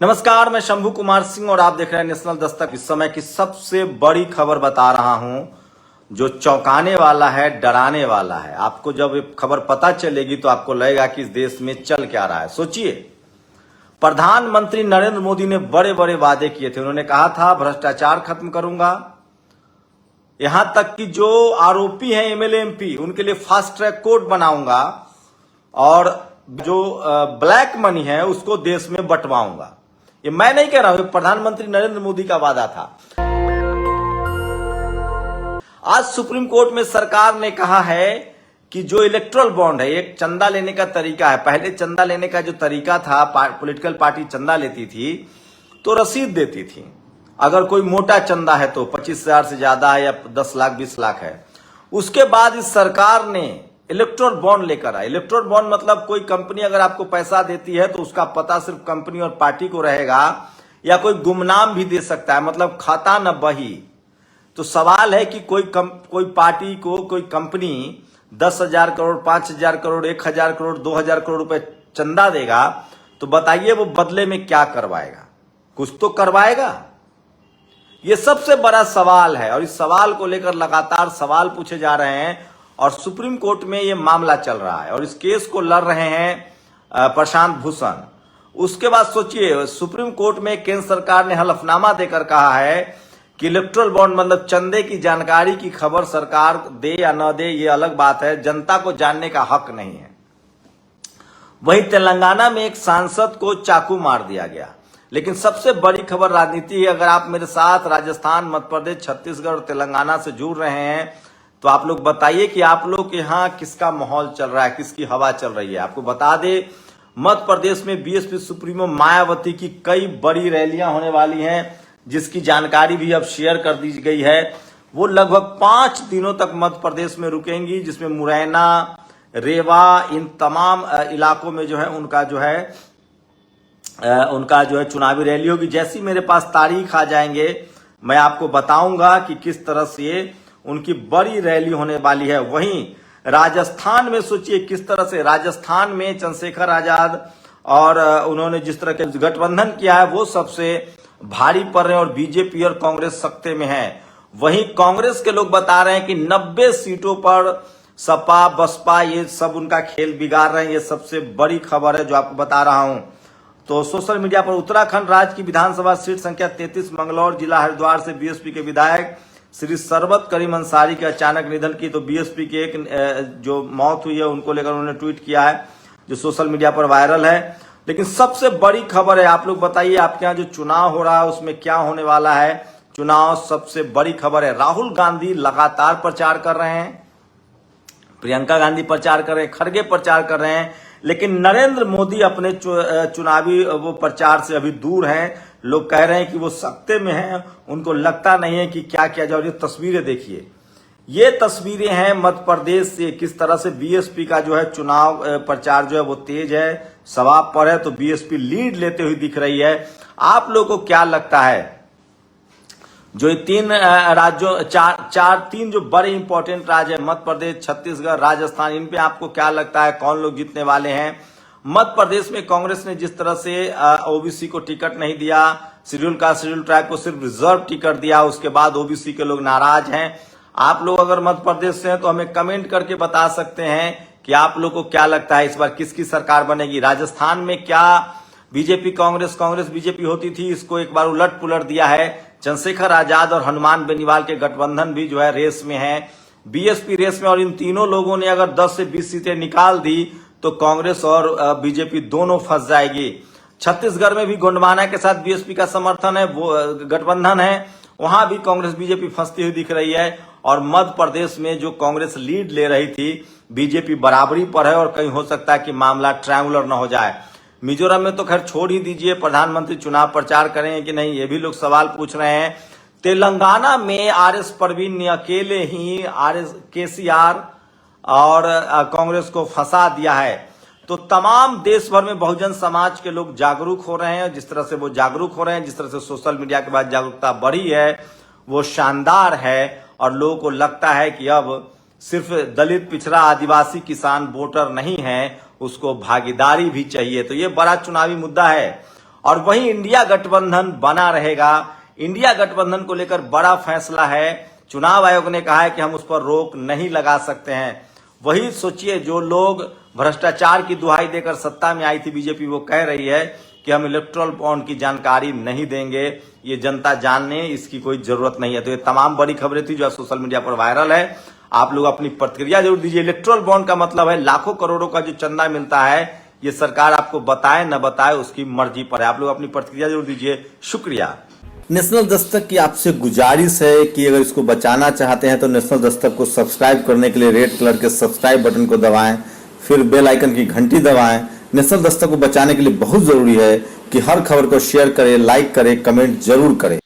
नमस्कार, मैं शंभू कुमार सिंह और आप देख रहे हैं नेशनल दस्तक। इस समय की सबसे बड़ी खबर बता रहा हूं जो चौंकाने वाला है, डराने वाला है। आपको जब ये खबर पता चलेगी तो आपको लगेगा कि इस देश में चल क्या रहा है। सोचिए, प्रधानमंत्री नरेंद्र मोदी ने बड़े बड़े वादे किए थे। उन्होंने कहा था भ्रष्टाचार खत्म करूंगा, यहां तक कि जो आरोपी हैं एमएलए एमपी उनके लिए फास्ट ट्रैक कोर्ट बनाऊंगा और जो ब्लैक मनी है उसको देश में बंटवाऊंगा। ये मैं नहीं कह रहा हूं, प्रधानमंत्री नरेंद्र मोदी का वादा था। आज सुप्रीम कोर्ट में सरकार ने कहा है कि जो इलेक्टोरल बॉन्ड है, एक चंदा लेने का तरीका है। पहले चंदा लेने का जो तरीका था, पॉलिटिकल पार्टी चंदा लेती थी तो रसीद देती थी। अगर कोई मोटा चंदा है तो 25,000 से ज्यादा है या 10 लाख 20 लाख है। उसके बाद इस सरकार ने इलेक्टोरल बॉन्ड लेकर आए। इलेक्टोरल बॉन्ड मतलब कोई कंपनी अगर आपको पैसा देती है तो उसका पता सिर्फ कंपनी और पार्टी को रहेगा, या कोई गुमनाम भी दे सकता है, मतलब खाता न बही। तो सवाल है कि कोई पार्टी को कोई कंपनी 10,000 करोड़, 5,000 करोड़, 1,000 करोड़, 2,000 करोड़ रुपए चंदा देगा तो बताइए वो बदले में क्या करवाएगा? कुछ तो करवाएगा। ये सबसे बड़ा सवाल है और इस सवाल को लेकर लगातार सवाल पूछे जा रहे हैं और सुप्रीम कोर्ट में ये मामला चल रहा है और इस केस को लड़ रहे हैं प्रशांत भूषण। उसके बाद सोचिए, सुप्रीम कोर्ट में केंद्र सरकार ने हलफनामा देकर कहा है कि इलेक्टोरल बॉन्ड मतलब चंदे की जानकारी की खबर सरकार दे या न दे ये अलग बात है, जनता को जानने का हक नहीं है। वहीं तेलंगाना में एक सांसद को चाकू मार दिया गया। लेकिन सबसे बड़ी खबर राजनीति है। अगर आप मेरे साथ राजस्थान, मध्य प्रदेश, छत्तीसगढ़ और तेलंगाना से जुड़ रहे हैं तो आप लोग बताइए कि आप लोग के यहाँ किसका माहौल चल रहा है, किसकी हवा चल रही है। आपको बता दे, मध्य प्रदेश में बीएसपी सुप्रीमो मायावती की कई बड़ी रैलियां होने वाली हैं, जिसकी जानकारी भी अब शेयर कर दी गई है। वो लगभग 5 दिनों तक मध्य प्रदेश में रुकेंगी, जिसमें मुरैना, रेवा, इन तमाम इलाकों में जो है उनका जो है चुनावी रैली होगी। जैसी मेरे पास तारीख आ जाएंगे मैं आपको बताऊंगा कि किस तरह से उनकी बड़ी रैली होने वाली है। वहीं राजस्थान में सोचिए किस तरह से, राजस्थान में चंद्रशेखर आजाद और उन्होंने जिस तरह के गठबंधन किया है वो सबसे भारी पड़ रहे हैं और बीजेपी और कांग्रेस सत्ते में है। वहीं कांग्रेस के लोग बता रहे हैं कि 90 सीटों पर सपा बसपा ये सब उनका खेल बिगाड़ रहे हैं। ये सबसे बड़ी खबर है जो आपको बता रहा हूं। तो सोशल मीडिया पर उत्तराखंड राज्य की विधानसभा सीट संख्या 33 मंगलौर जिला हरिद्वार से बीएसपी के विधायक श्री सरबत करीम अंसारी के अचानक निधन की। तो बीएसपी की एक जो मौत हुई है उनको लेकर उन्होंने ट्वीट किया है जो सोशल मीडिया पर वायरल है। लेकिन सबसे बड़ी खबर है, आप लोग बताइए आपके यहाँ जो चुनाव हो रहा है उसमें क्या होने वाला है। चुनाव सबसे बड़ी खबर है। राहुल गांधी लगातार प्रचार कर रहे हैं, प्रियंका गांधी प्रचार कर रहे हैं, खड़गे प्रचार कर रहे हैं, लेकिन नरेंद्र मोदी अपने चुनावी वो प्रचार से अभी दूर हैं। लोग कह रहे हैं कि वो सत्ते में हैं, उनको लगता नहीं है कि क्या किया जाए। ये तस्वीरें देखिए, ये तस्वीरें हैं मध्य प्रदेश से, किस तरह से बीएसपी का जो है चुनाव प्रचार जो है वो तेज है, सवाब पर है। तो बीएसपी लीड लेते हुए दिख रही है। आप लोगों को क्या लगता है जो 3 राज्यों तीन जो बड़े इंपॉर्टेंट राज्य है, मध्य प्रदेश, छत्तीसगढ़, राजस्थान, इन पे आपको क्या लगता है कौन लोग जीतने वाले हैं? मध्य प्रदेश में कांग्रेस ने जिस तरह से ओबीसी को टिकट नहीं दिया, शेड्यूल कास्ट शेड्यूल ट्राइब को सिर्फ रिजर्व टिकट दिया, उसके बाद ओबीसी के लोग नाराज हैं। आप लोग अगर मध्य प्रदेश से हैं तो हमें कमेंट करके बता सकते हैं कि आप लोग को क्या लगता है इस बार किसकी सरकार बनेगी। राजस्थान में क्या बीजेपी कांग्रेस बीजेपी होती थी, इसको एक बार उलट पुलट दिया है। चंद्रशेखर आजाद और हनुमान बेनीवाल के गठबंधन भी जो है रेस में है, बीएसपी रेस में, और इन तीनों लोगों ने अगर 10 से 20 सीटें निकाल दी तो कांग्रेस और बीजेपी दोनों फंस जाएगी। छत्तीसगढ़ में भी गोंडवाना के साथ बीएसपी का समर्थन है, वो गठबंधन है, वहां भी कांग्रेस बीजेपी फंसती हुई दिख रही है। और मध्य प्रदेश में जो कांग्रेस लीड ले रही थी, बीजेपी बराबरी पर है और कहीं हो सकता है कि मामला ट्रायंगुलर न हो जाए। मिजोरम में तो खैर छोड़ ही दीजिए, प्रधानमंत्री चुनाव प्रचार करेंगे कि नहीं ये भी लोग सवाल पूछ रहे हैं। तेलंगाना में आरएस परवीन ने अकेले ही आरएस केसीआर और कांग्रेस को फंसा दिया है। तो तमाम देश भर में बहुजन समाज के लोग जागरूक हो रहे हैं। जिस तरह से वो जागरूक हो रहे हैं, जिस तरह से सोशल मीडिया के बाद जागरूकता बढ़ी है, वो शानदार है। और लोगों को लगता है कि अब सिर्फ दलित, पिछड़ा, आदिवासी, किसान वोटर नहीं है, उसको भागीदारी भी चाहिए। तो ये बड़ा चुनावी मुद्दा है। और वहीं इंडिया गठबंधन बना रहेगा। इंडिया गठबंधन को लेकर बड़ा फैसला है। चुनाव आयोग ने कहा है कि हम उस पर रोक नहीं लगा सकते हैं। वही सोचिए, जो लोग भ्रष्टाचार की दुहाई देकर सत्ता में आई थी बीजेपी, वो कह रही है कि हम इलेक्ट्रल बॉन्ड की जानकारी नहीं देंगे, ये जनता जानने, इसकी कोई जरूरत नहीं है। तो ये तमाम बड़ी खबरें थी जो सोशल मीडिया पर वायरल है। आप लोग अपनी प्रतिक्रिया जरूर दीजिए। इलेक्ट्रल बॉन्ड का मतलब है लाखों करोड़ों का जो चंदा मिलता है, ये सरकार आपको बताए न बताए उसकी मर्जी पर है। आप लोग अपनी प्रतिक्रिया जरूर दीजिए। शुक्रिया। नेशनल दस्तक की आपसे गुजारिश है कि अगर इसको बचाना चाहते हैं तो नेशनल दस्तक को सब्सक्राइब करने के लिए रेड कलर के सब्सक्राइब बटन को दबाएं, फिर बेल आइकन की घंटी दबाएं। नेशनल दस्तक को बचाने के लिए बहुत जरूरी है कि हर खबर को शेयर करें, लाइक करें, कमेंट जरूर करें।